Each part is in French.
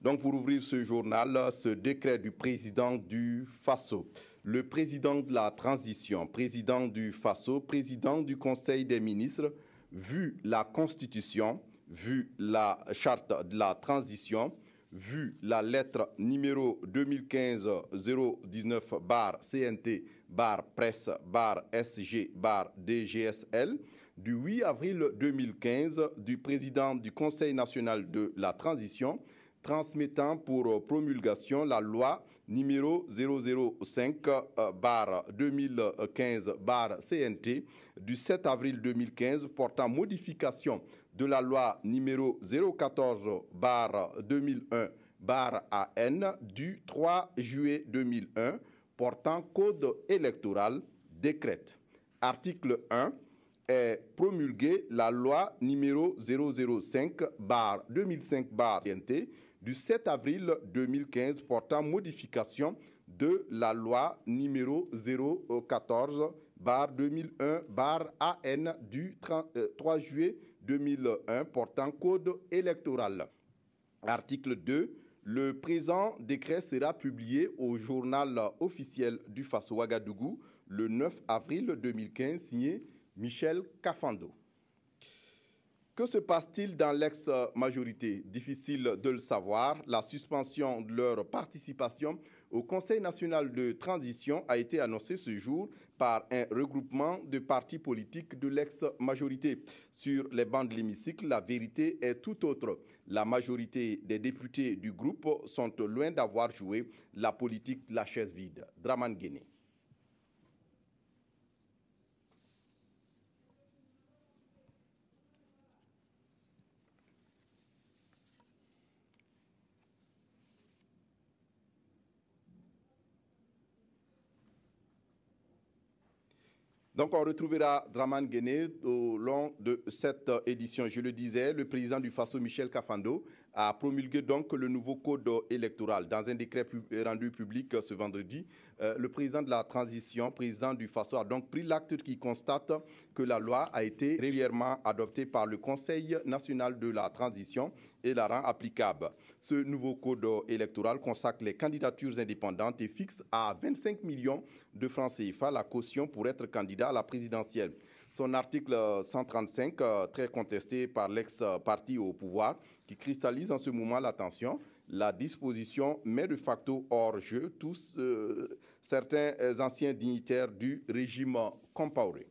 Donc pour ouvrir ce journal, ce décret du président du Faso, le président de la transition, président du Faso, président du Conseil des ministres, vu la Constitution, vu la charte de la transition, vu la lettre numéro 2015-019-CNT-presse-SG-DGSL du 8 avril 2015 du président du Conseil national de la transition, transmettant pour promulgation la loi numéro 005-2015-CNT du 7 avril 2015 portant modification de la loi numéro 014-2001-AN du 3 juillet 2001 portant code électoral décrète. Article 1. Est promulguée la loi numéro 005-2005-CNT du 7 avril 2015 portant modification de la loi numéro 014-2001-AN du 3 juillet 2001 portant code électoral. Article 2. Le présent décret sera publié au journal officiel du Faso Ouagadougou le 9 avril 2015, signé Michel Kafando. Que se passe-t-il dans l'ex-majorité? Difficile de le savoir. La suspension de leur participation au Conseil national de transition a été annoncée ce jour par un regroupement de partis politiques de l'ex-majorité. Sur les bancs de l'hémicycle, la vérité est tout autre. La majorité des députés du groupe sont loin d'avoir joué la politique de la chaise vide. Draman Guéné. Donc on retrouvera Draman Guéné au long de cette édition. Je le disais, le président du Faso, Michel Kafando, a promulgué donc le nouveau code électoral. Dans un décret rendu public ce vendredi, le président de la transition, président du Faso, a donc pris l'acte qui constate que la loi a été régulièrement adoptée par le Conseil national de la transition et la rend applicable. Ce nouveau code électoral consacre les candidatures indépendantes et fixe à 25 millions de francs CFA la caution pour être candidat à la présidentielle. Son article 135, très contesté par l'ex-parti au pouvoir, qui cristallise en ce moment l'attention, la disposition met de facto hors jeu tous certains anciens dignitaires du régime Compaoré.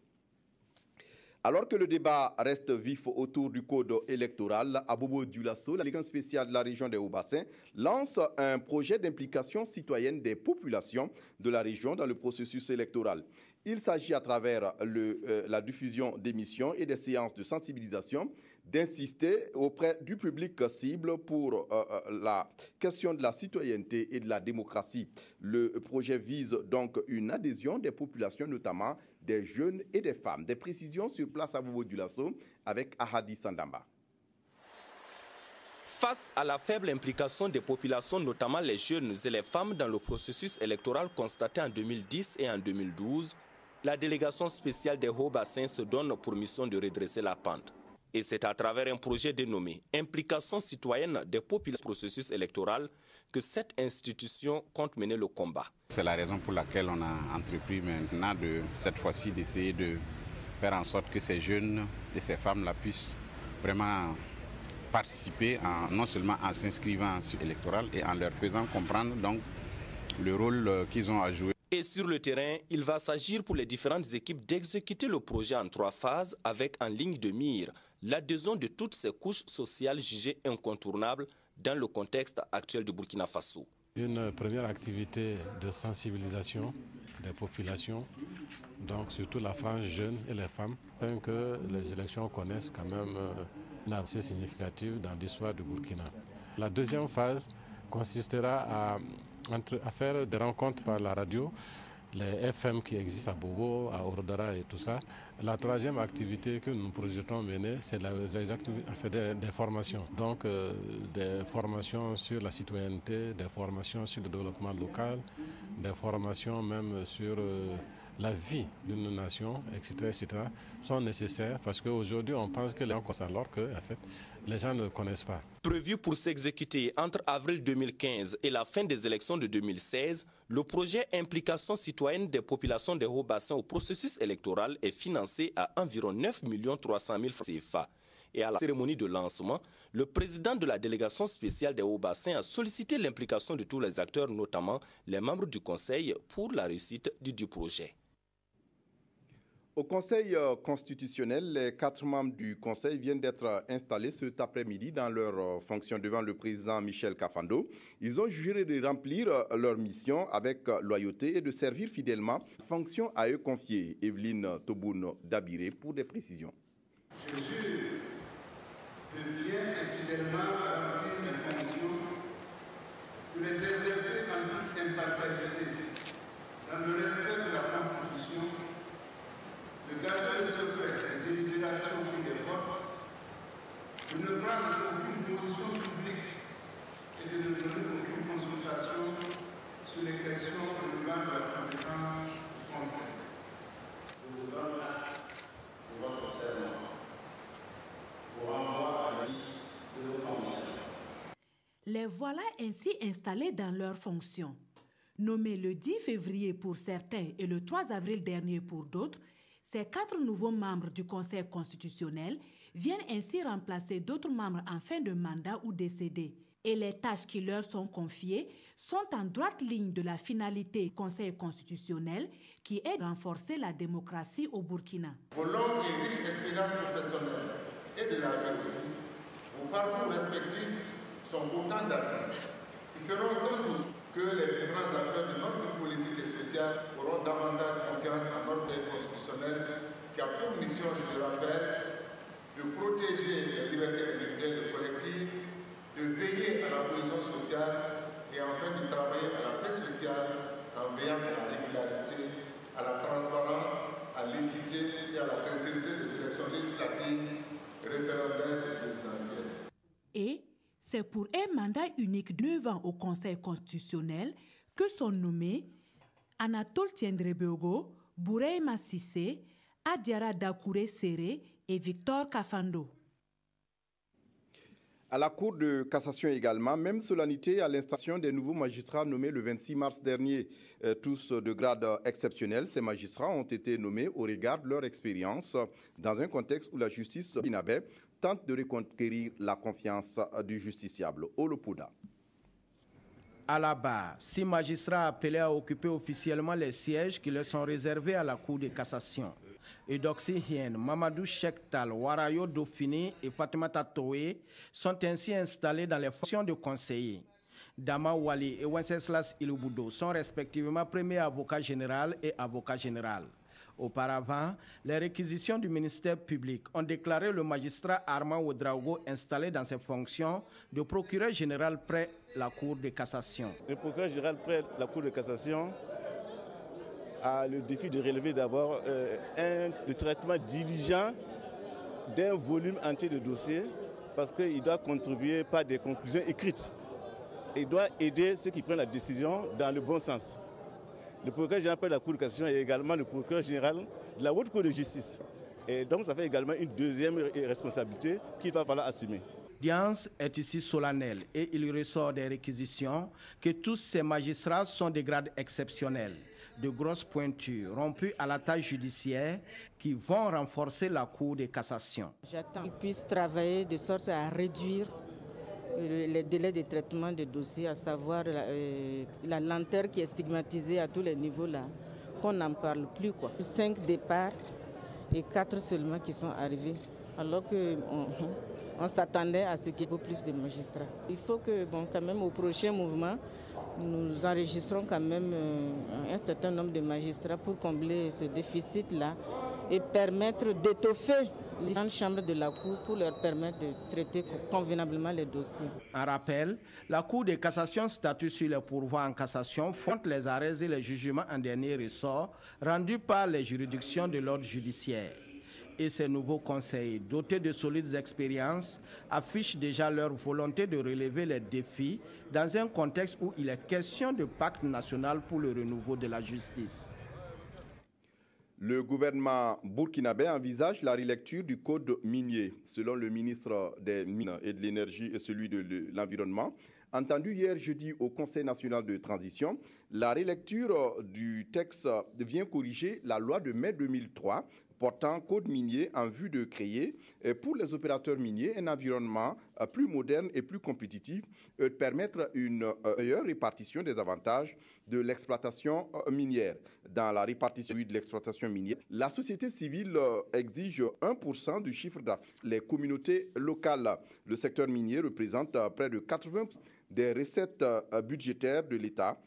Alors que le débat reste vif autour du code électoral, Abobo Dioulasso, la Ligue spéciale de la région des Hauts-Bassins, lance un projet d'implication citoyenne des populations de la région dans le processus électoral. Il s'agit à travers la diffusion d'émissions et des séances de sensibilisation d'insister auprès du public cible pour la question de la citoyenneté et de la démocratie. Le projet vise donc une adhésion des populations, notamment des jeunes et des femmes. Des précisions sur place à Bobo Dioulasso avec Ahadi Sandamba. Face à la faible implication des populations, notamment les jeunes et les femmes, dans le processus électoral constaté en 2010 et en 2012, la délégation spéciale des Hauts-Bassins se donne pour mission de redresser la pente. Et c'est à travers un projet dénommé « Implication citoyenne des populations au processus électoral » que cette institution compte mener le combat. C'est la raison pour laquelle on a entrepris maintenant, cette fois-ci, d'essayer de faire en sorte que ces jeunes et ces femmes-là puissent vraiment participer, non seulement en s'inscrivant sur l'électoral et en leur faisant comprendre donc, le rôle qu'ils ont à jouer. Et sur le terrain, il va s'agir pour les différentes équipes d'exécuter le projet en 3 phases avec en ligne de mire l'adhésion de toutes ces couches sociales jugées incontournables dans le contexte actuel du Burkina Faso. Une première activité de sensibilisation des populations, donc surtout la frange jeune et les femmes, afin que les élections connaissent quand même une avancée significative dans l'histoire du Burkina. La deuxième phase consistera à faire des rencontres par la radio, les FM qui existent à Bobo, à Orodara et tout ça. La troisième activité que nous projetons mener, c'est des formations. Donc des formations sur la citoyenneté, des formations sur le développement local, des formations même sur la vie d'une nation, etc., sont nécessaires parce qu'aujourd'hui, on pense que les gens connaissent alors que, en fait, les gens ne connaissent pas. Prévu pour s'exécuter entre avril 2015 et la fin des élections de 2016, le projet Implication citoyenne des populations des Hauts-Bassins au processus électoral est financé à environ 9 300 000 francs CFA. Et à la cérémonie de lancement, le président de la délégation spéciale des Hauts-Bassins a sollicité l'implication de tous les acteurs, notamment les membres du Conseil, pour la réussite du projet. Au Conseil constitutionnel, les 4 membres du Conseil viennent d'être installés cet après-midi dans leurs fonctions devant le président Michel Kafando. Ils ont juré de remplir leur mission avec loyauté et de servir fidèlement la fonction à eux confiée. Evelyne Toboun Dabiré pour des précisions. Je jure de bien et fidèlement remplir mes fonctions, de les exercer en toute impartialité, dans le respect de la Constitution, de garder le secret des délibérations et des votes, de ne prendre aucune position publique et de ne donner aucune consultation sur les questions relevant de la compétence du Conseil. Je vous donne acte de votre serment. Vous renvoie à la liste de vos fonctions. Les voilà ainsi installés dans leurs fonctions. Nommés le 10 février pour certains et le 3 avril dernier pour d'autres, ces 4 nouveaux membres du Conseil constitutionnel viennent ainsi remplacer d'autres membres en fin de mandat ou décédés. Et les tâches qui leur sont confiées sont en droite ligne de la finalité du Conseil constitutionnel qui est de renforcer la démocratie au Burkina. Vos longues et riches expériences professionnelles et de la vie aussi, vos parcours respectifs sont autant d'atouts qui feront sans doute que les différents acteurs de notre vie politique et sociale auront davantage confiance en notre Conseil constitutionnel qui a pour mission, je le rappelle, de protéger les libertés individuelles et collectives, de veiller à la cohésion sociale et enfin de travailler à la paix sociale en veillant à la régularité, à la transparence, à l'équité et à la sincérité des élections législatives, référendaires et présidentielles. Et c'est pour un mandat unique de 9 ans au Conseil constitutionnel que sont nommés Anatole Tiendrebego, Bourema Sissé, Adiara Dakouré Seré et Victor Kafando. À la Cour de cassation également, même solennité à l'installation des nouveaux magistrats nommés le 26 mars dernier. Tous de grade exceptionnel, ces magistrats ont été nommés au regard de leur expérience dans un contexte où la justice burkinabé tente de reconquérir la confiance du justiciable. Olopouda. À la barre, 6 magistrats appelés à occuper officiellement les sièges qui leur sont réservés à la Cour de cassation. Eudoxie Hien, Mamadou Chektal, Warayo Dauphine et Fatimata Toé sont ainsi installés dans les fonctions de conseillers. Dama Wali et Wenceslas Ilubudo sont respectivement premier avocat général et avocat général. Auparavant, les réquisitions du ministère public ont déclaré le magistrat Armand Ouedraogo installé dans ses fonctions de procureur général près la Cour de cassation. Le procureur général près la Cour de cassation a le défi de relever d'abord le traitement diligent d'un volume entier de dossiers parce qu'il doit contribuer par des conclusions écrites. Il doit aider ceux qui prennent la décision dans le bon sens. Le procureur général près la Cour de cassation est également le procureur général de la Haute Cour de justice. Et donc ça fait également une deuxième responsabilité qu'il va falloir assumer. L'audience est ici solennelle et il ressort des réquisitions que tous ces magistrats sont de grades exceptionnels, de grosses pointures, rompus à la tâche judiciaire qui vont renforcer la Cour de cassation. J'attends qu'ils puissent travailler de sorte à réduire les délais de traitement des dossiers, à savoir la lenteur qui est stigmatisée à tous les niveaux là, qu'on n'en parle plus quoi. 5 départs et 4 seulement qui sont arrivés, alors qu'on s'attendait à ce qu'il y ait beaucoup plus de magistrats. Il faut que, quand même, au prochain mouvement, nous enregistrons quand même un certain nombre de magistrats pour combler ce déficit-là et permettre d'étoffer les différentes chambres de la Cour pour leur permettre de traiter convenablement les dossiers. En rappel, la Cour de cassation statue sur les pourvois en cassation, fonde les arrêts et les jugements en dernier ressort rendus par les juridictions de l'ordre judiciaire. Et ces nouveaux conseils, dotés de solides expériences, affichent déjà leur volonté de relever les défis dans un contexte où il est question de pacte national pour le renouveau de la justice. Le gouvernement burkinabé envisage la relecture du code minier. Selon le ministre des Mines et de l'Énergie et celui de l'Environnement, entendu hier jeudi au Conseil national de transition, la relecture du texte vient corriger la loi de mai 2003 portant code minier en vue de créer pour les opérateurs miniers un environnement plus moderne et plus compétitif, permettre une meilleure répartition des avantages de l'exploitation minière. Dans la répartition de l'exploitation minière, la société civile exige 1% du chiffre d'affaires. Les communautés locales, le secteur minier représente près de 80% des recettes budgétaires de l'État.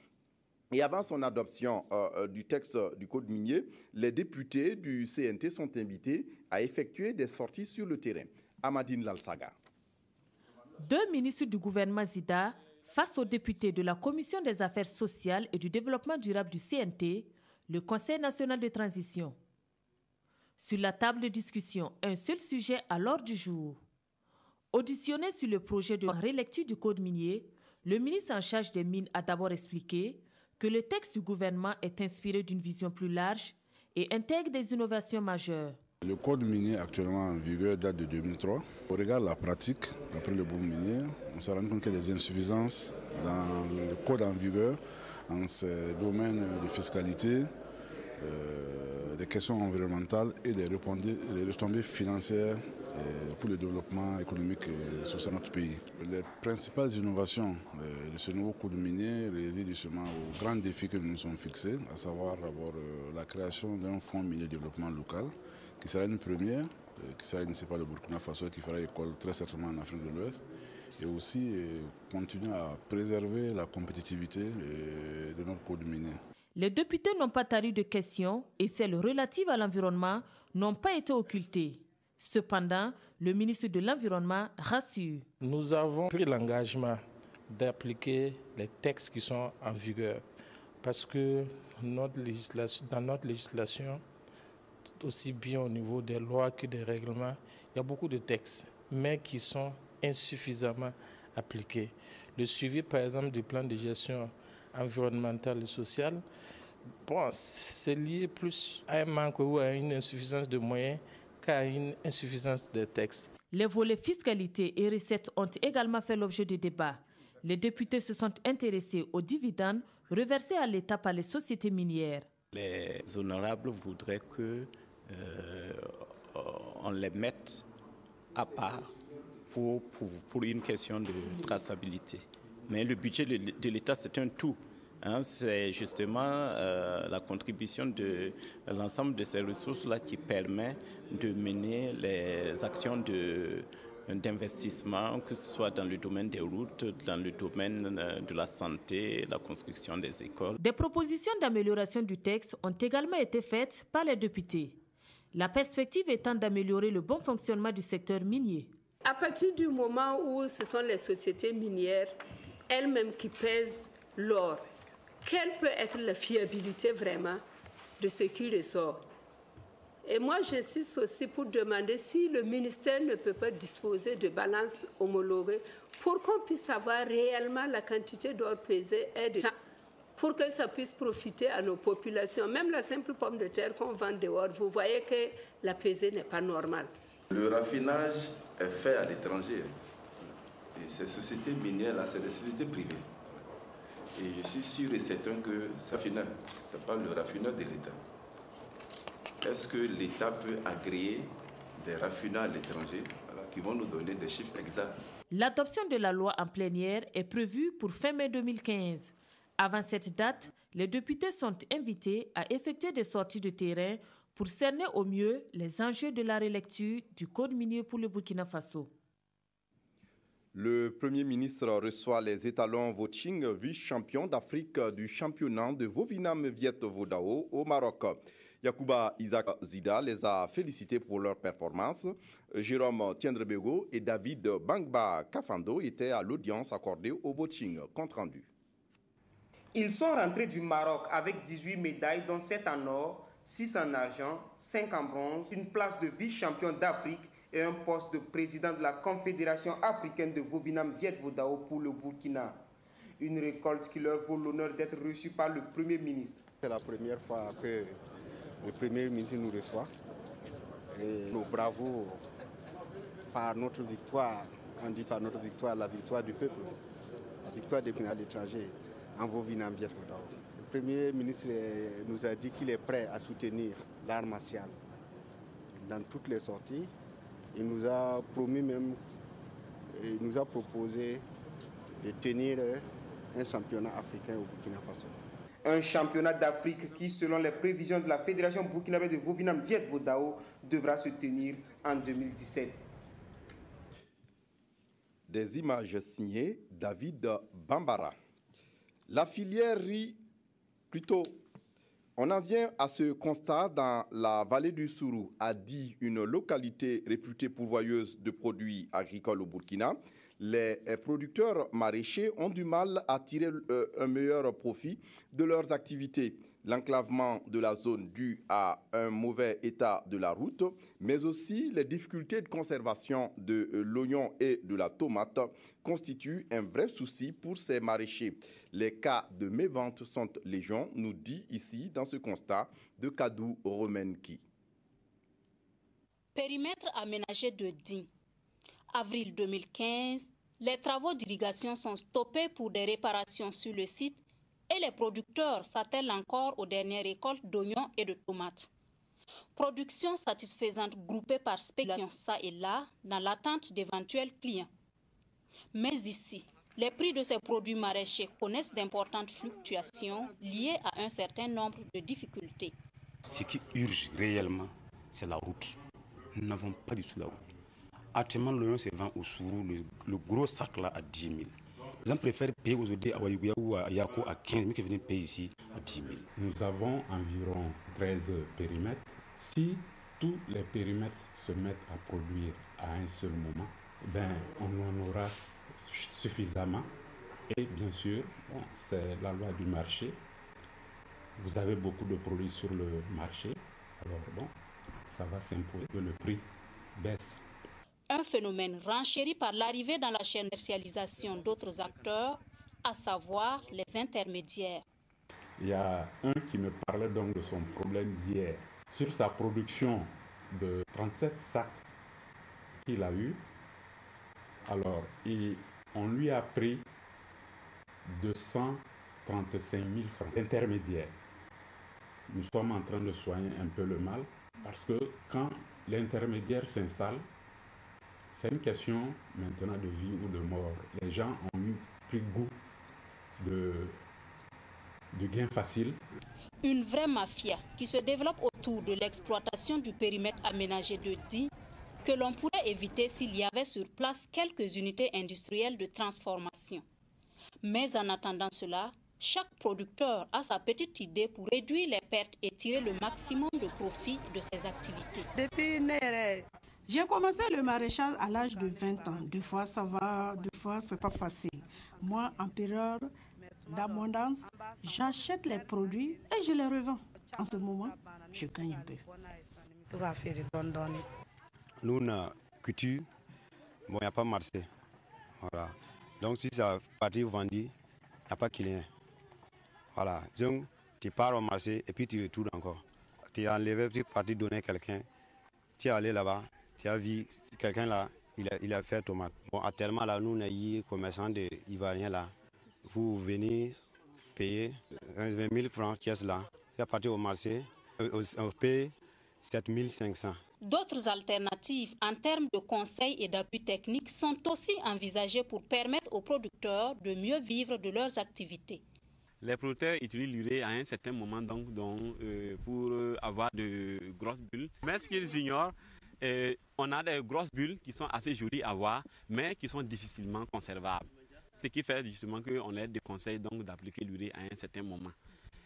Et avant son adoption du texte du code minier, les députés du CNT sont invités à effectuer des sorties sur le terrain. Amadine Lalsaga. 2 ministres du gouvernement Zida, face aux députés de la Commission des affaires sociales et du développement durable du CNT, le Conseil national de transition. Sur la table de discussion, un seul sujet à l'ordre du jour. Auditionné sur le projet de relecture du code minier, le ministre en charge des mines a d'abord expliqué que le texte du gouvernement est inspiré d'une vision plus large et intègre des innovations majeures. Le code minier actuellement en vigueur date de 2003. Au regard de la pratique, après le boom minier, on s'est rendu compte qu'il y a des insuffisances dans le code en vigueur en ces domaines de fiscalité, des questions environnementales et des retombées financières pour le développement économique et social de notre pays. Les principales innovations de ce nouveau code minier résident justement aux grands défis que nous nous sommes fixés, à savoir d'abord la création d'un fonds minier de développement local, qui sera une première, qui sera initiée par le Burkina Faso et qui fera école très certainement en Afrique de l'Ouest, et aussi continuer à préserver la compétitivité de notre code minier. Les députés n'ont pas tari de questions et celles relatives à l'environnement n'ont pas été occultées. Cependant, le ministre de l'Environnement rassure. Nous avons pris l'engagement d'appliquer les textes qui sont en vigueur parce que dans notre législation, aussi bien au niveau des lois que des règlements, il y a beaucoup de textes, mais qui sont insuffisamment appliqués. Le suivi, par exemple, du plan de gestion environnementale et sociale, c'est lié plus à un manque ou à une insuffisance de moyens qu'à une insuffisance de textes. Les volets fiscalité et recettes ont également fait l'objet de débats. Les députés se sont intéressés aux dividendes reversés à l'État par les sociétés minières. Les honorables voudraient qu'on les mette à part pour une question de traçabilité. Mais le budget de l'État, c'est un tout. C'est justement la contribution de l'ensemble de ces ressources-là qui permet de mener les actions d'investissement, que ce soit dans le domaine des routes, dans le domaine de la santé, la construction des écoles. Des propositions d'amélioration du texte ont également été faites par les députés. La perspective étant d'améliorer le bon fonctionnement du secteur minier. À partir du moment où ce sont les sociétés minières elles-mêmes qui pèsent l'or, quelle peut être la fiabilité vraiment de ce qui ressort? Et moi, j'insiste aussi pour demander si le ministère ne peut pas disposer de balances homologuées pour qu'on puisse savoir réellement la quantité d'or pesée et de temps, pour que ça puisse profiter à nos populations. Même la simple pomme de terre qu'on vend dehors, vous voyez que la pesée n'est pas normale. Le raffinage est fait à l'étranger. Et ces sociétés minières-là, c'est des sociétés privées. Et je suis sûr et certain que ça finit. Ce n'est pas le raffineur de l'État. Est-ce que l'État peut agréer des raffineurs à l'étranger qui vont nous donner des chiffres exacts? L'adoption de la loi en plénière est prévue pour fin mai 2015. Avant cette date, les députés sont invités à effectuer des sorties de terrain pour cerner au mieux les enjeux de la relecture du code minier pour le Burkina Faso. Le Premier ministre reçoit les étalons Voching, vice-champion d'Afrique du championnat de Vovinam Viet Vodao au Maroc. Yacouba Isaac Zida les a félicités pour leur performance. Jérôme Tiendrebego et David Bangba Kafando étaient à l'audience accordée au Voching. Compte rendu. Ils sont rentrés du Maroc avec 18 médailles, dont 7 en or, 6 en argent, 5 en bronze, une place de vice-champion d'Afrique et un poste de président de la Confédération africaine de Vovinam Viet Vodao pour le Burkina. Une récolte qui leur vaut l'honneur d'être reçue par le Premier ministre. C'est la première fois que le Premier ministre nous reçoit. Et nos bravos, par notre victoire, on dit par notre victoire, la victoire du peuple, la victoire des pays à l'étranger, en Vovinam Viet Vo Dao. Le Premier ministre nous a dit qu'il est prêt à soutenir l'art martial dans toutes les sorties. Il nous a promis même, il nous a proposé de tenir un championnat africain au Burkina Faso. Un championnat d'Afrique qui, selon les prévisions de la Fédération burkinabé de Vovinam Viet Vo Dao, devra se tenir en 2017. Des images signées David Bambara. La filière riz, plutôt, on en vient à ce constat dans la vallée du Sourou, à Di, une localité réputée pourvoyeuse de produits agricoles au Burkina. Les producteurs maraîchers ont du mal à tirer un meilleur profit de leurs activités. L'enclavement de la zone dû à un mauvais état de la route, mais aussi les difficultés de conservation de l'oignon et de la tomate constituent un vrai souci pour ces maraîchers. Les cas de mévente sont légion, nous dit ici dans ce constat de Kadou Romenki. Périmètre aménagé de Di. Avril 2015, les travaux d'irrigation sont stoppés pour des réparations sur le site et les producteurs s'attellent encore aux dernières récoltes d'oignons et de tomates. Production satisfaisante groupée par spéculation ça et là dans l'attente d'éventuels clients. Mais ici, les prix de ces produits maraîchers connaissent d'importantes fluctuations liées à un certain nombre de difficultés. Ce qui urge réellement, c'est la route. Nous n'avons pas du tout la route. Actuellement, l'oignon se vend au Sourou, le gros sac là à 10 000. Les gens préfèrent payer aujourd'hui à Wayouya ou à Yako à 15 000 que venir payer ici à 10 000. Nous avons environ 13 périmètres. Si tous les périmètres se mettent à produire à un seul moment, ben, on en aura suffisamment. Et bien sûr, bon, c'est la loi du marché. Vous avez beaucoup de produits sur le marché. Alors bon, ça va s'imposer que le prix baisse. Un phénomène renchéri par l'arrivée dans la chaîne de commercialisation d'autres acteurs, à savoir les intermédiaires. Il y a un qui me parlait donc de son problème hier. Sur sa production de 37 sacs qu'il a eu, alors on lui a pris 235 000 francs d'intermédiaire. Nous sommes en train de soigner un peu le mal parce que quand l'intermédiaire s'installe, c'est une question maintenant de vie ou de mort. Les gens ont pris goût du gain facile. Une vraie mafia qui se développe autour de l'exploitation du périmètre aménagé de Di, que l'on pourrait éviter s'il y avait sur place quelques unités industrielles de transformation. Mais en attendant cela, chaque producteur a sa petite idée pour réduire les pertes et tirer le maximum de profit de ses activités. J'ai commencé le maraîchage à l'âge de 20 ans. Des fois ça va, des fois c'est pas facile. Moi, en période d'abondance, j'achète les produits et je les revends. En ce moment, je gagne un peu. Nous, on a couture, bon, il n'y a pas marché. Voilà. Donc si ça partit vendu, il n'y a pas client. Voilà. Donc tu pars au marché et puis tu retournes encore. Tu as enlevé, tu es parti donner à quelqu'un, tu es allé là-bas. Tu as vu quelqu'un là, il a fait tomate. Bon, actuellement là, nous, on a eu commerçants de Ivoiriens là. Vous venez payer 20 000 francs qui est là. Tu es parti au marché, on paye 7 500. D'autres alternatives en termes de conseils et d'appui technique sont aussi envisagées pour permettre aux producteurs de mieux vivre de leurs activités. Les producteurs utilisent l'urée à un certain moment donc pour avoir de grosses bulles. Mais ce qu'ils ignorent, on a des grosses bulles qui sont assez jolies à voir, mais qui sont difficilement conservables. Ce qui fait justement qu'on a des conseils d'appliquer l'urée à un certain moment.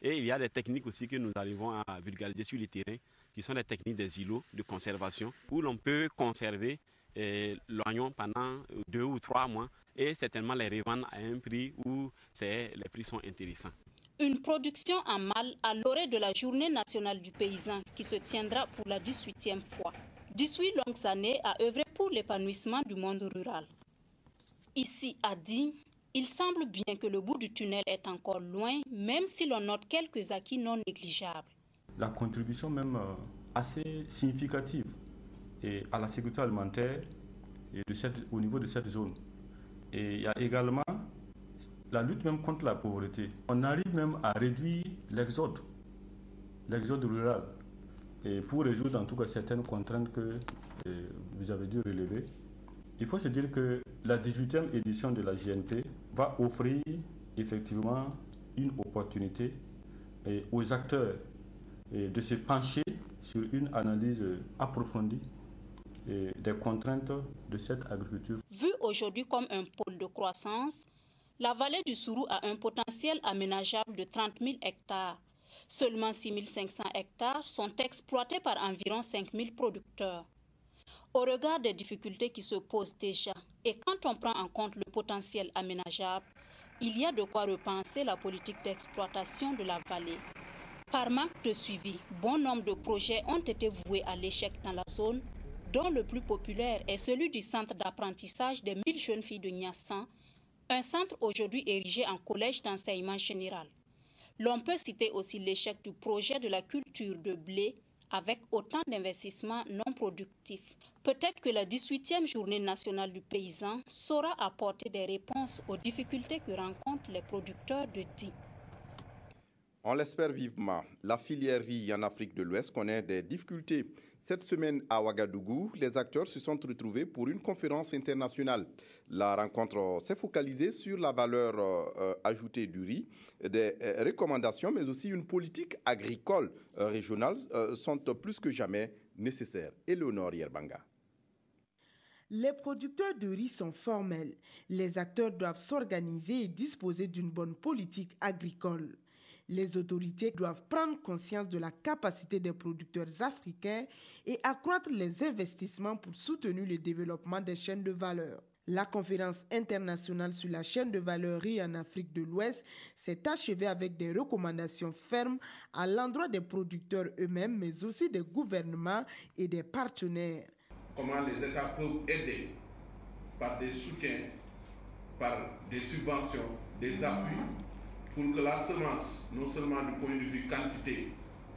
Et il y a des techniques aussi que nous arrivons à vulgariser sur le terrain, qui sont des techniques des îlots de conservation, où l'on peut conserver l'oignon pendant 2 ou 3 mois et certainement les revendre à un prix où les prix sont intéressants. Une production en mal à l'orée de la Journée nationale du paysan qui se tiendra pour la 18e fois. 18 longues années à œuvrer pour l'épanouissement du monde rural. Ici à Di, il semble bien que le bout du tunnel est encore loin, même si l'on note quelques acquis non négligeables. la contribution même assez significative et à la sécurité alimentaire et au niveau de cette zone. Et il y a également la lutte même contre la pauvreté. On arrive même à réduire l'exode rural. Et pour résoudre en tout cas certaines contraintes que vous avez dû relever, il faut se dire que la 18e édition de la JNP va offrir effectivement une opportunité aux acteurs de se pencher sur une analyse approfondie des contraintes de cette agriculture. Vue aujourd'hui comme un pôle de croissance, la vallée du Sourou a un potentiel aménageable de 30 000 hectares. Seulement 6 500 hectares sont exploités par environ 5 000 producteurs. Au regard des difficultés qui se posent déjà, et quand on prend en compte le potentiel aménageable, il y a de quoi repenser la politique d'exploitation de la vallée. Par manque de suivi, bon nombre de projets ont été voués à l'échec dans la zone, dont le plus populaire est celui du centre d'apprentissage des 1000 jeunes filles de Niassan, un centre aujourd'hui érigé en collège d'enseignement général. L'on peut citer aussi l'échec du projet de la culture de blé avec autant d'investissements non productifs. Peut-être que la 18e journée nationale du paysan saura apporter des réponses aux difficultés que rencontrent les producteurs de thym. On l'espère vivement. La filière riz en Afrique de l'Ouest connaît des difficultés. Cette semaine à Ouagadougou, les acteurs se sont retrouvés pour une conférence internationale. La rencontre s'est focalisée sur la valeur ajoutée du riz, des recommandations, mais aussi une politique agricole régionale sont plus que jamais nécessaires. Éléonore Yerbanga. Les producteurs de riz sont formels. Les acteurs doivent s'organiser et disposer d'une bonne politique agricole. Les autorités doivent prendre conscience de la capacité des producteurs africains et accroître les investissements pour soutenir le développement des chaînes de valeur. La conférence internationale sur la chaîne de valeur riz en Afrique de l'Ouest s'est achevée avec des recommandations fermes à l'endroit des producteurs eux-mêmes, mais aussi des gouvernements et des partenaires. Comment les États peuvent aider par des soutiens, par des subventions, des appuis, pour que la semence, non seulement du point de vue quantité,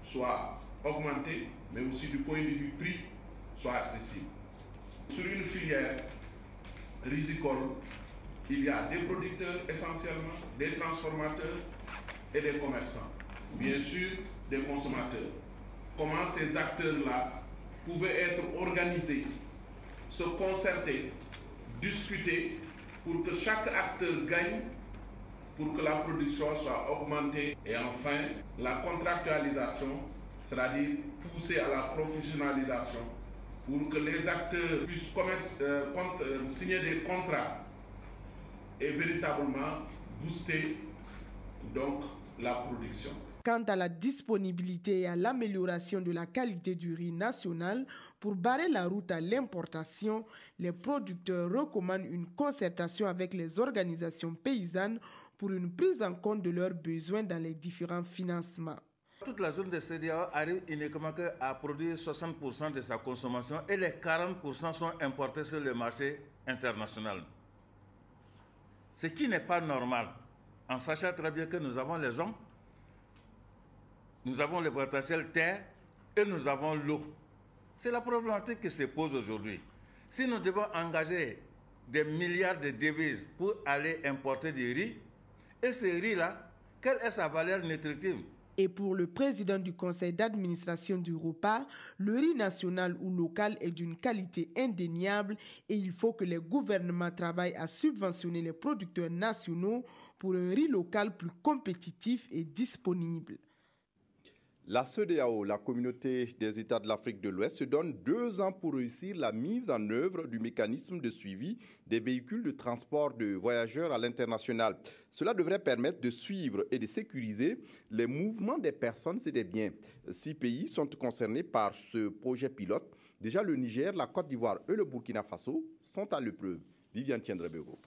soit augmentée, mais aussi du point de vue prix, soit accessible. Sur une filière risicole, il y a des producteurs essentiellement, des transformateurs et des commerçants. Bien sûr, des consommateurs. Comment ces acteurs-là pouvaient être organisés, se concerter, discuter, pour que chaque acteur gagne, pour que la production soit augmentée. Et enfin, la contractualisation, c'est-à-dire pousser à la professionnalisation pour que les acteurs puissent signer des contrats et véritablement booster donc la production. Quant à la disponibilité et à l'amélioration de la qualité du riz national, pour barrer la route à l'importation, les producteurs recommandent une concertation avec les organisations paysannes pour une prise en compte de leurs besoins dans les différents financements. Toute la zone de CEDEAO arrive uniquement à produire 60% de sa consommation et les 40% sont importés sur le marché international. Ce qui n'est pas normal, en sachant très bien que nous avons les hommes, nous avons le potentiel terre et nous avons l'eau. C'est la problématique qui se pose aujourd'hui. Si nous devons engager des milliards de devises pour aller importer du riz, et ce riz-là, quelle est sa valeur nutritive? Et pour le président du conseil d'administration du ROPA, le riz national ou local est d'une qualité indéniable et il faut que les gouvernements travaillent à subventionner les producteurs nationaux pour un riz local plus compétitif et disponible. La CEDEAO, la communauté des États de l'Afrique de l'Ouest, se donne 2 ans pour réussir la mise en œuvre du mécanisme de suivi des véhicules de transport de voyageurs à l'international. Cela devrait permettre de suivre et de sécuriser les mouvements des personnes et des biens. 6 pays sont concernés par ce projet pilote. Déjà, le Niger, la Côte d'Ivoire et le Burkina Faso sont à l'épreuve. Viviane Tiendrebego.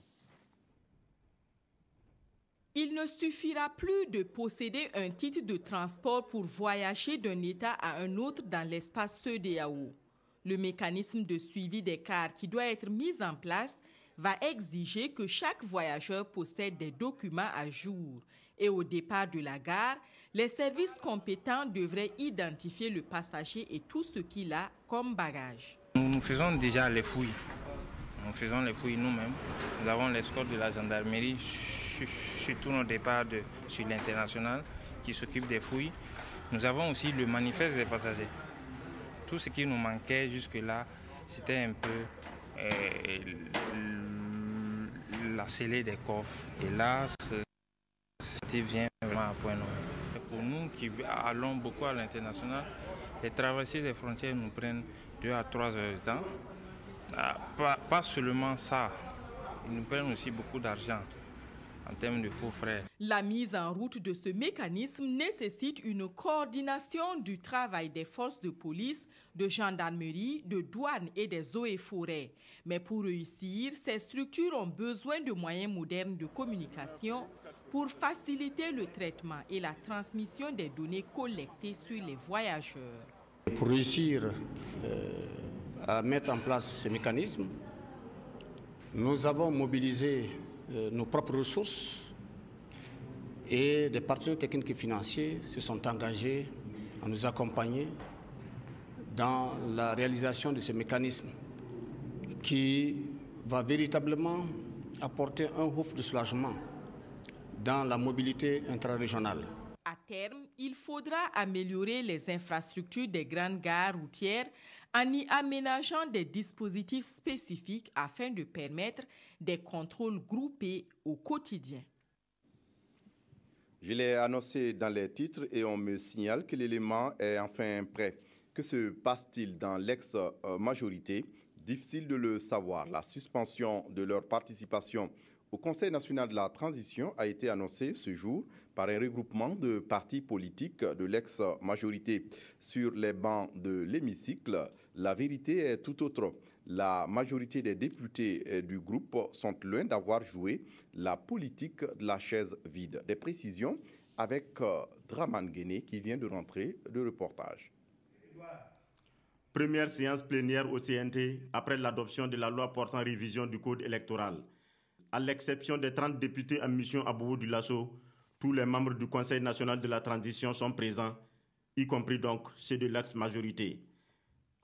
Il ne suffira plus de posséder un titre de transport pour voyager d'un État à un autre dans l'espace CEDEAO. Le mécanisme de suivi des cars qui doit être mis en place va exiger que chaque voyageur possède des documents à jour. Et au départ de la gare, les services compétents devraient identifier le passager et tout ce qu'il a comme bagage. Nous faisons déjà les fouilles. Nous faisons les fouilles nous-mêmes. Nous avons l'escorte de la gendarmerie sur tous nos départs sur l'international qui s'occupe des fouilles. Nous avons aussi le manifeste des passagers. Tout ce qui nous manquait jusque-là, c'était un peu la scellée des coffres. Et là, c'était bien vraiment à point nommé. Pour nous qui allons beaucoup à l'international, les traversées des frontières nous prennent 2 à 3 heures de temps. Pas seulement ça, ils nous prennent aussi beaucoup d'argent en termes de faux frais. La mise en route de ce mécanisme nécessite une coordination du travail des forces de police, de gendarmerie, de douane et des eaux et forêts. Mais pour réussir, ces structures ont besoin de moyens modernes de communication pour faciliter le traitement et la transmission des données collectées sur les voyageurs. Pour réussir à mettre en place ce mécanisme, nous avons mobilisé nos propres ressources et des partenaires techniques et financiers se sont engagés à nous accompagner dans la réalisation de ce mécanisme qui va véritablement apporter un ouf de soulagement dans la mobilité intrarégionale. À terme, il faudra améliorer les infrastructures des grandes gares routières en y aménageant des dispositifs spécifiques afin de permettre des contrôles groupés au quotidien. Je l'ai annoncé dans les titres et on me signale que l'élément est enfin prêt. Que se passe-t-il dans l'ex-majorité? Difficile de le savoir. La suspension de leur participation au Conseil national de la transition a été annoncée ce jour par un regroupement de partis politiques de l'ex-majorité. Sur les bancs de l'hémicycle, la vérité est tout autre. La majorité des députés du groupe sont loin d'avoir joué la politique de la chaise vide. Des précisions avec Draman Guéné qui vient de rentrer de reportage. Première séance plénière au CNT après l'adoption de la loi portant révision du code électoral. À l'exception des 30 députés en mission à Bobo-Dioulasso, tous les membres du Conseil national de la transition sont présents, y compris donc ceux de l'ex-majorité.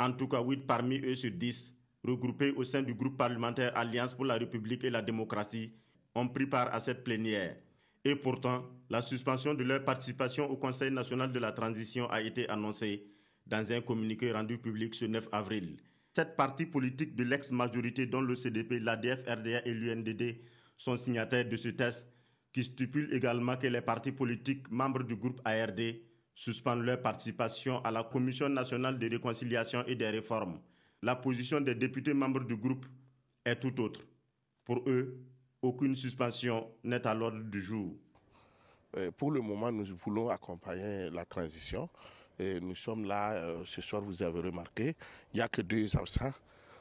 En tout cas, 8 parmi eux sur 10, regroupés au sein du groupe parlementaire Alliance pour la République et la démocratie, ont pris part à cette plénière. Et pourtant, la suspension de leur participation au Conseil national de la transition a été annoncée dans un communiqué rendu public ce 9 avril. Cette partie politique de l'ex-majorité dont le CDP, l'ADF, RDA et l'UNDD sont signataires de ce texte qui stipule également que les partis politiques membres du groupe ARD suspendent leur participation à la Commission nationale de réconciliation et des réformes. La position des députés membres du groupe est tout autre. Pour eux, aucune suspension n'est à l'ordre du jour. Pour le moment, nous voulons accompagner la transition. Et nous sommes là, ce soir vous avez remarqué, il n'y a que 2 absents.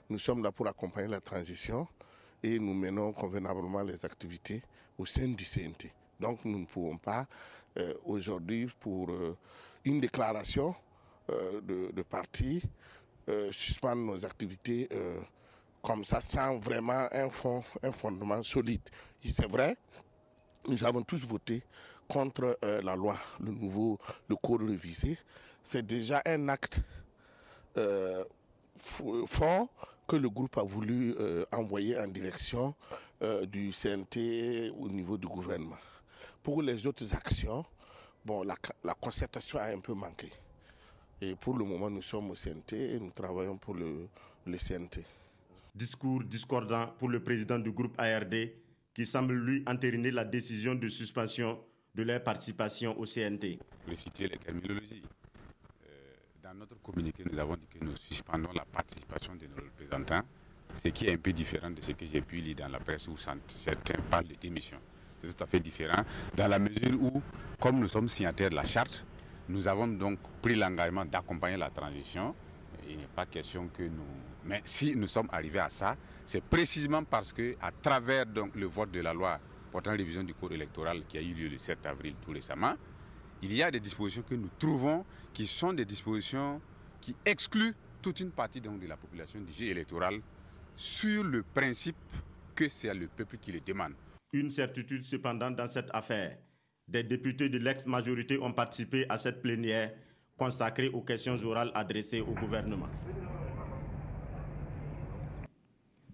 Nous sommes là pour accompagner la transition et nous menons convenablement les activités au sein du CNT. Donc nous ne pouvons pas aujourd'hui, pour une déclaration de parti, suspendre nos activités comme ça, sans vraiment un fondement solide. Et c'est vrai, nous avons tous voté contre la loi, le code révisé. C'est déjà un acte fort que le groupe a voulu envoyer en direction du CNT au niveau du gouvernement. Pour les autres actions, bon, la concertation a un peu manqué. Et pour le moment, nous sommes au CNT et nous travaillons pour le CNT. Discours discordant pour le président du groupe ARD qui semble lui entériner la décision de suspension de leur participation au CNT. Pour citer les terminologies, dans notre communiqué, nous avons dit que nous suspendons la participation de nos représentants, ce qui est un peu différent de ce que j'ai pu lire dans la presse où certains parlent de démission. C'est tout à fait différent dans la mesure où, comme nous sommes signataires de la charte, nous avons donc pris l'engagement d'accompagner la transition. Il n'est pas question que nous... Mais si nous sommes arrivés à ça, c'est précisément parce qu'à travers donc, le vote de la loi portant révision du code électoral qui a eu lieu le 7 avril tout récemment, il y a des dispositions que nous trouvons qui sont des dispositions qui excluent toute une partie donc, de la population du jeu électoral sur le principe que c'est le peuple qui le demande. Une certitude cependant dans cette affaire. Des députés de l'ex-majorité ont participé à cette plénière consacrée aux questions orales adressées au gouvernement.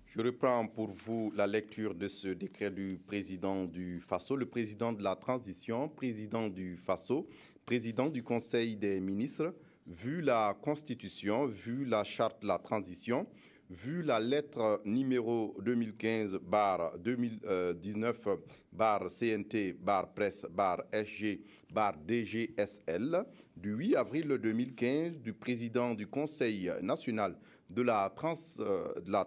Je reprends pour vous la lecture de ce décret du président du FASO, le président de la transition, président du FASO, président du Conseil des ministres, vu la Constitution, vu la charte de la transition, vu la lettre numéro 2015-2019-CNT-Presse-SG-DGSL du 8 avril 2015 du président du Conseil national de la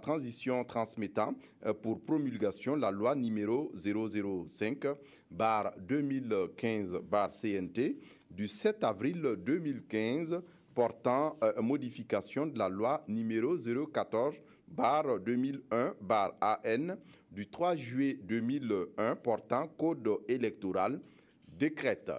transition transmettant pour promulgation la loi numéro 005-2015-CNT du 7 avril 2015 portant modification de la loi numéro 014-2001-AN du 3 juillet 2001 portant code électoral décrète.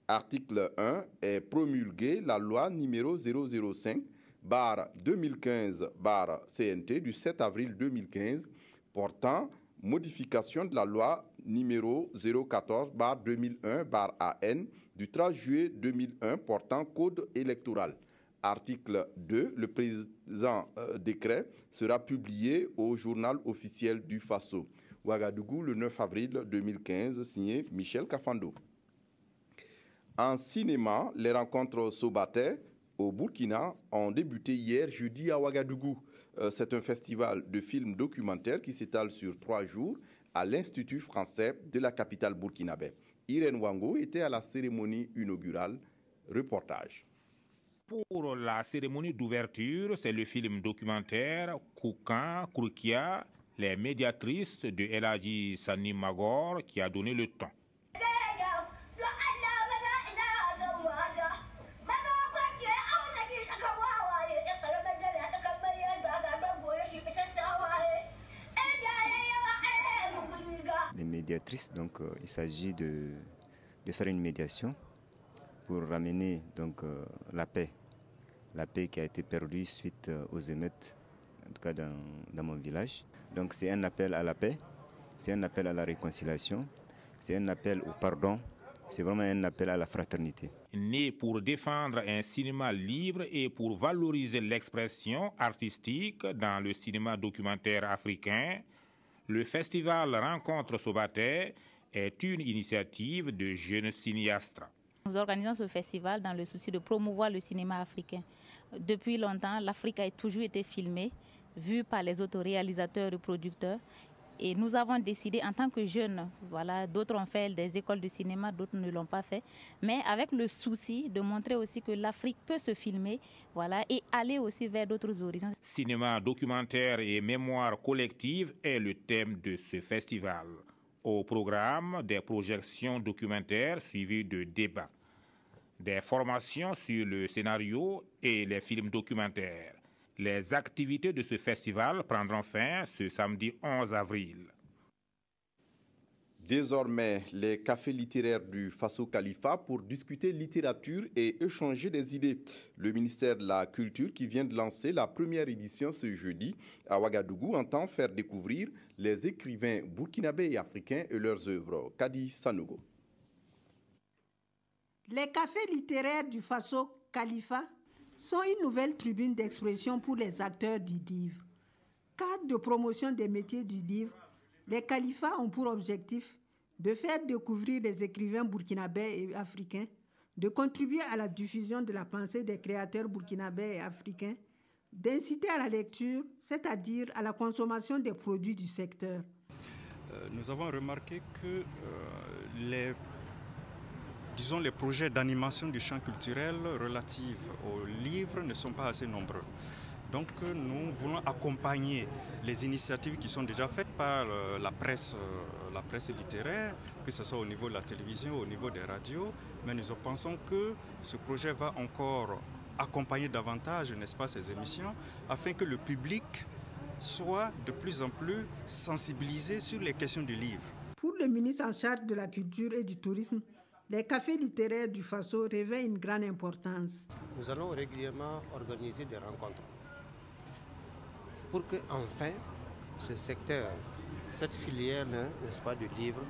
Article 1 est promulguée la loi numéro 005-2015-CNT du 7 avril 2015 portant modification de la loi numéro 014-2001-AN du 3 juillet 2001 portant code électoral. Article 2. Le présent décret sera publié au journal officiel du FASO. Ouagadougou, le 9 avril 2015, signé Michel Kafando. En cinéma, les rencontres Sobaté au Burkina ont débuté hier jeudi à Ouagadougou. C'est un festival de films documentaires qui s'étale sur 3 jours à l'Institut français de la capitale burkinabé. Irène Wango était à la cérémonie inaugurale. Reportage. Pour la cérémonie d'ouverture, c'est le film documentaire Koukan Kroukia, les médiatrices de El Hadji Sani Magor qui a donné le ton. Les médiatrices, donc il s'agit de faire une médiation pour ramener donc la paix qui a été perdue suite aux émeutes, en tout cas dans mon village. Donc c'est un appel à la paix, c'est un appel à la réconciliation, c'est un appel au pardon, c'est vraiment un appel à la fraternité. Né pour défendre un cinéma libre et pour valoriser l'expression artistique dans le cinéma documentaire africain, le festival Rencontre Sobaté est une initiative de jeunes cinéastes. Nous organisons ce festival dans le souci de promouvoir le cinéma africain. Depuis longtemps, l'Afrique a toujours été filmée, vue par les autoréalisateurs et producteurs. Et nous avons décidé en tant que jeunes, voilà, d'autres ont fait des écoles de cinéma, d'autres ne l'ont pas fait, mais avec le souci de montrer aussi que l'Afrique peut se filmer, voilà, et aller aussi vers d'autres horizons. Cinéma documentaire et mémoire collective est le thème de ce festival. Au programme, des projections documentaires suivies de débats, des formations sur le scénario et les films documentaires. Les activités de ce festival prendront fin ce samedi 11 avril. Désormais, les cafés littéraires du Faso Khalifa pour discuter littérature et échanger des idées. Le ministère de la Culture, qui vient de lancer la première édition ce jeudi à Ouagadougou, entend faire découvrir les écrivains burkinabés et africains et leurs œuvres. Kadi Sanogo. Les cafés littéraires du Faso Khalifa sont une nouvelle tribune d'expression pour les acteurs du livre. Cadre de promotion des métiers du livre, les Khalifas ont pour objectif de faire découvrir les écrivains burkinabés et africains, de contribuer à la diffusion de la pensée des créateurs burkinabés et africains, d'inciter à la lecture, c'est-à-dire à la consommation des produits du secteur. Nous avons remarqué que les projets d'animation du champ culturel relatifs aux livres ne sont pas assez nombreux. Donc nous voulons accompagner les initiatives qui sont déjà faites par la presse littéraire, que ce soit au niveau de la télévision, au niveau des radios, mais nous pensons que ce projet va encore accompagner davantage, n'est-ce pas, ces émissions, afin que le public soit de plus en plus sensibilisé sur les questions du livre. Pour le ministre en charge de la culture et du tourisme, les cafés littéraires du Faso revêtent une grande importance. Nous allons régulièrement organiser des rencontres pour que, enfin, ce secteur cette filière, n'est-ce pas, du livre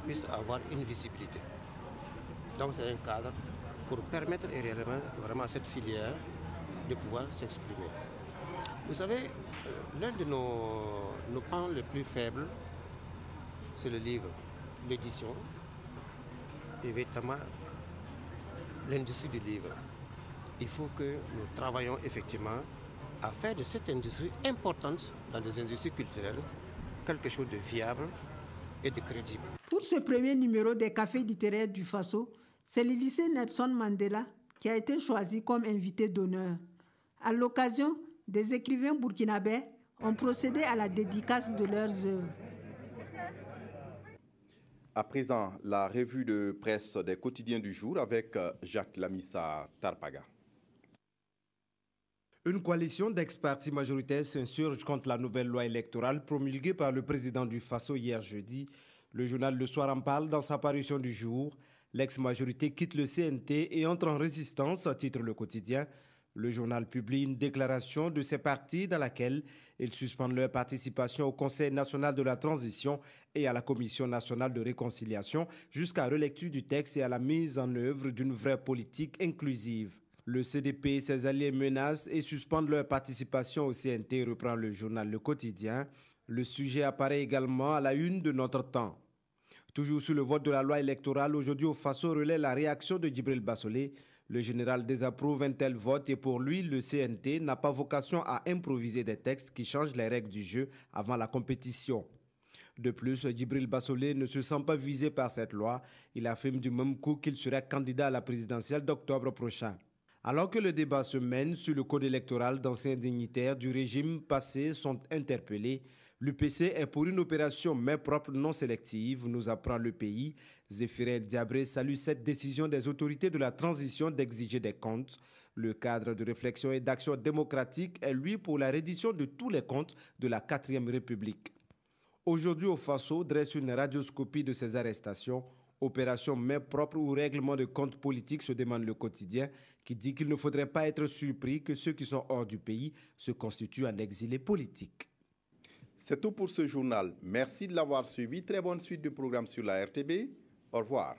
puisse avoir une visibilité. Donc c'est un cadre pour permettre vraiment à cette filière de pouvoir s'exprimer. Vous savez, l'un de nos pans les plus faibles, c'est le livre, l'édition, et véritablement l'industrie du livre. Il faut que nous travaillions effectivement à faire de cette industrie importante dans les industries culturelles quelque chose de viable et de crédible. Pour ce premier numéro des cafés littéraires du Faso, c'est le lycée Nelson Mandela qui a été choisi comme invité d'honneur. À l'occasion, des écrivains burkinabés ont procédé à la dédicace de leurs œuvres. À présent, la revue de presse des quotidiens du jour avec Jacques Lamissa Tarpaga. Une coalition d'ex-partis majoritaires s'insurge contre la nouvelle loi électorale promulguée par le président du Faso hier jeudi. Le journal Le Soir en parle dans sa parution du jour. L'ex-majorité quitte le CNT et entre en résistance, titre le quotidien. Le journal publie une déclaration de ces partis dans laquelle ils suspendent leur participation au Conseil national de la transition et à la Commission nationale de réconciliation jusqu'à relecture du texte et à la mise en œuvre d'une vraie politique inclusive. Le CDP et ses alliés menacent et suspendent leur participation au CNT, reprend le journal Le Quotidien. Le sujet apparaît également à la une de Notre Temps. Toujours sur le vote de la loi électorale, aujourd'hui au Faso relaie la réaction de Djibril Bassolé. Le général désapprouve un tel vote et pour lui, le CNT n'a pas vocation à improviser des textes qui changent les règles du jeu avant la compétition. De plus, Djibril Bassolé ne se sent pas visé par cette loi. Il affirme du même coup qu'il serait candidat à la présidentielle d'octobre prochain. Alors que le débat se mène sur le code électoral, d'anciens dignitaires du régime passé sont interpellés. L'UPC est pour une opération main propre non sélective, nous apprend Le Pays. Zéphirin Diabré salue cette décision des autorités de la transition d'exiger des comptes. Le cadre de réflexion et d'action démocratique est lui pour la reddition de tous les comptes de la 4e République. Aujourd'hui au Faso dresse une radioscopie de ces arrestations. Opération main propre ou règlement de compte politique, se demande Le Quotidien, qui dit qu'il ne faudrait pas être surpris que ceux qui sont hors du pays se constituent en exilés politiques. C'est tout pour ce journal. Merci de l'avoir suivi. Très bonne suite du programme sur la RTB. Au revoir.